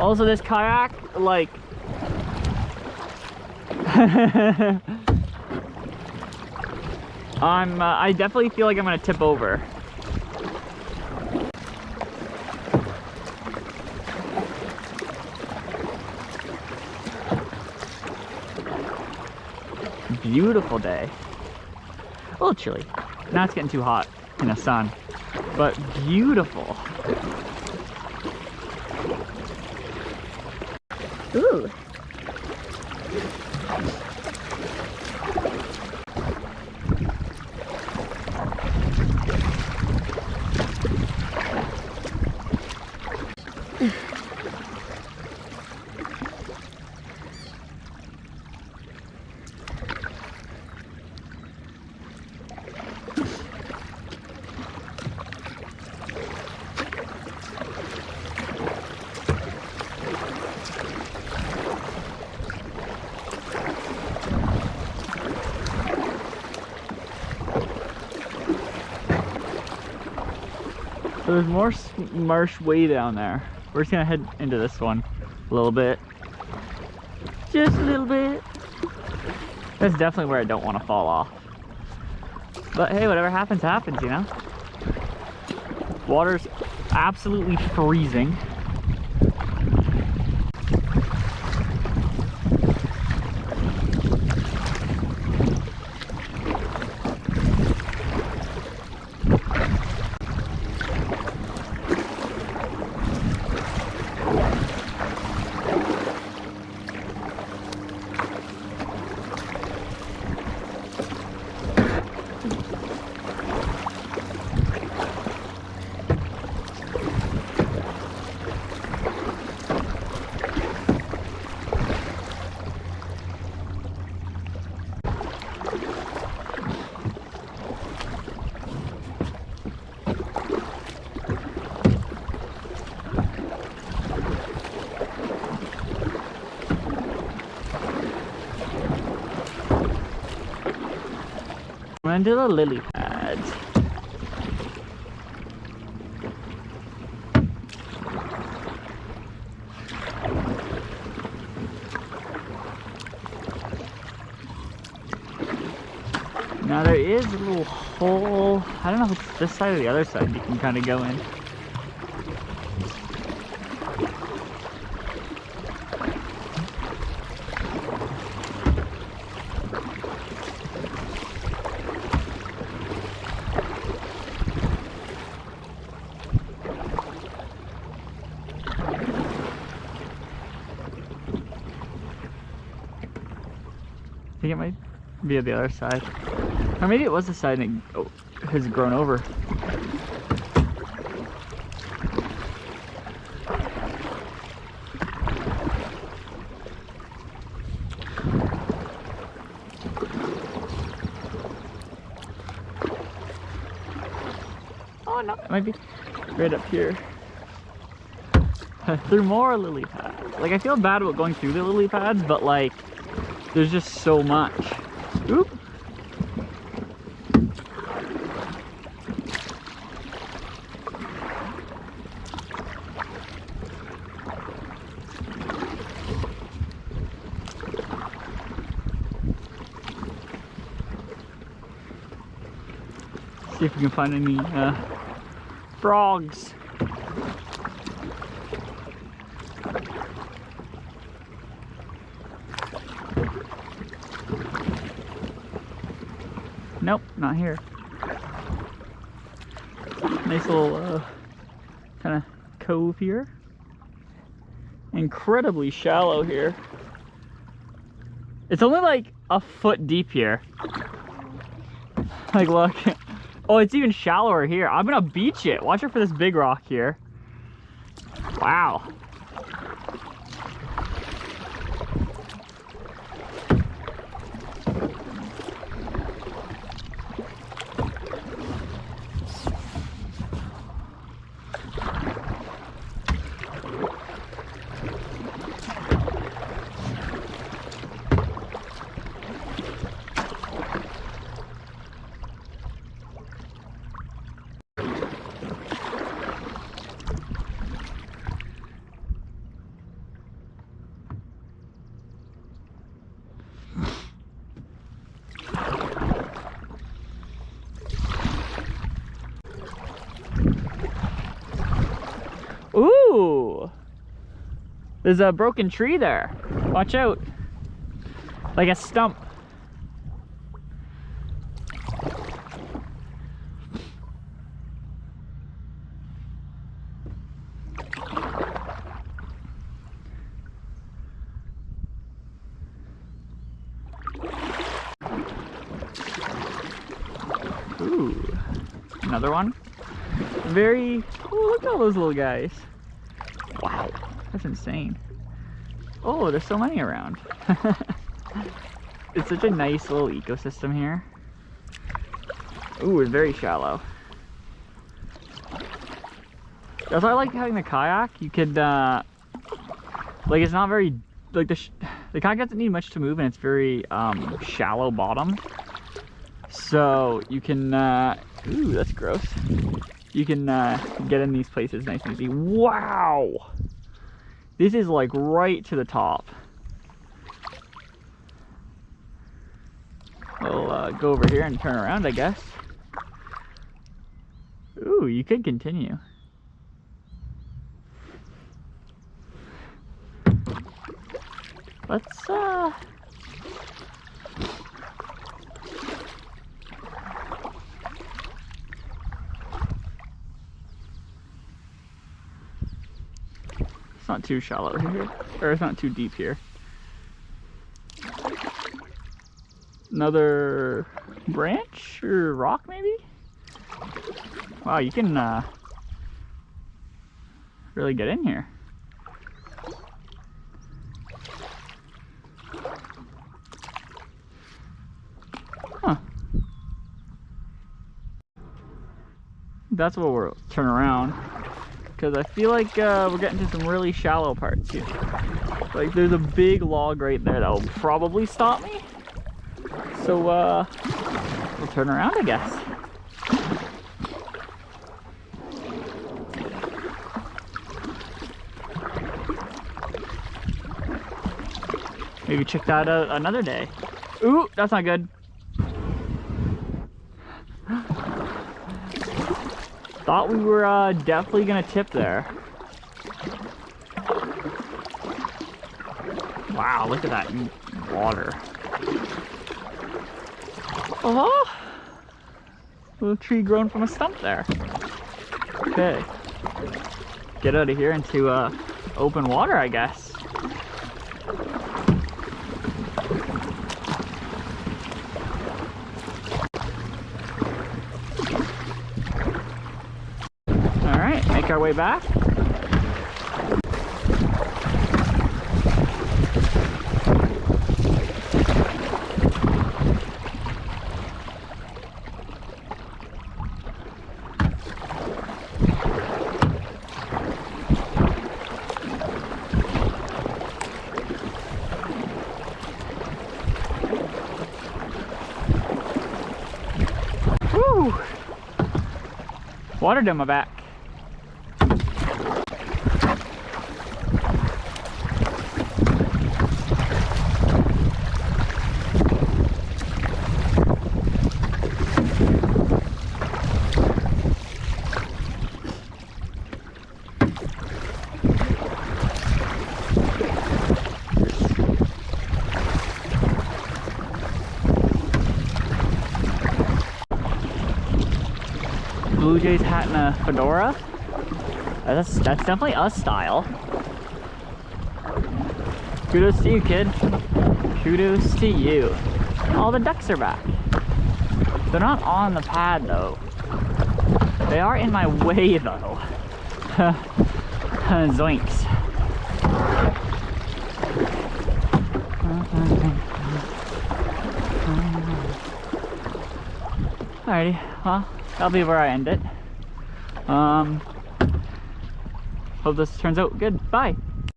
Also, this kayak, like, I definitely feel like I'm gonna tip over. Beautiful day. A little chilly. Now it's getting too hot in the sun, but beautiful. Ooh. So there's more marsh way down there. We're just gonna head into this one a little bit. Just a little bit. That's definitely where I don't want to fall off. But hey, whatever happens, happens, you know? Water's absolutely freezing. We're into the lily pads. Now there is a little hole, I don't know if it's this side or the other side you can kind of go in. I think it might be on the other side. Or maybe it was the side and it has grown over. Oh no, it might be right up here. Through more lily pads. Like, I feel bad about going through the lily pads, but like, there's just so much. Oop. See if we can find any frogs. Nope, not here. Nice little kind of cove here. Incredibly shallow here. It's only like a foot deep here. Like, look. Oh, it's even shallower here. I'm gonna beach it. Watch out for this big rock here. Wow. There's a broken tree there. Watch out. Like a stump. Ooh, another one. Very, oh, look at all those little guys. Wow, that's insane. Oh, there's so many around. It's such a nice little ecosystem here. Ooh, it's very shallow. That's why I like having the kayak. You could, like, it's not very, like, the kayak doesn't need much to move, and it's very shallow bottom. So you can, ooh, that's gross. You can get in these places nice and easy. Wow! This is like right to the top. We'll go over here and turn around, I guess. Ooh, you could continue. Let's, it's not too shallow here, or it's not too deep here. Another branch or rock maybe? Wow, you can really get in here. Huh. That's what we'll turn around. Because I feel like we're getting to some really shallow parts here. Like there's a big log right there that will probably stop me. So we'll turn around, I guess. Maybe check that out another day. Ooh, that's not good. Thought we were definitely gonna tip there. Wow, look at that water. Oh, little tree grown from a stump there. Okay, get out of here into open water, I guess. All right, make our way back. Woo! Water down my back. Blue Jays hat and a fedora. That's definitely us style. Kudos to you, kid. Kudos to you. All the ducks are back. They're not on the pad though. They are in my way though. Zoinks. Alrighty, well, that'll be where I end it. Hope this turns out good. Bye.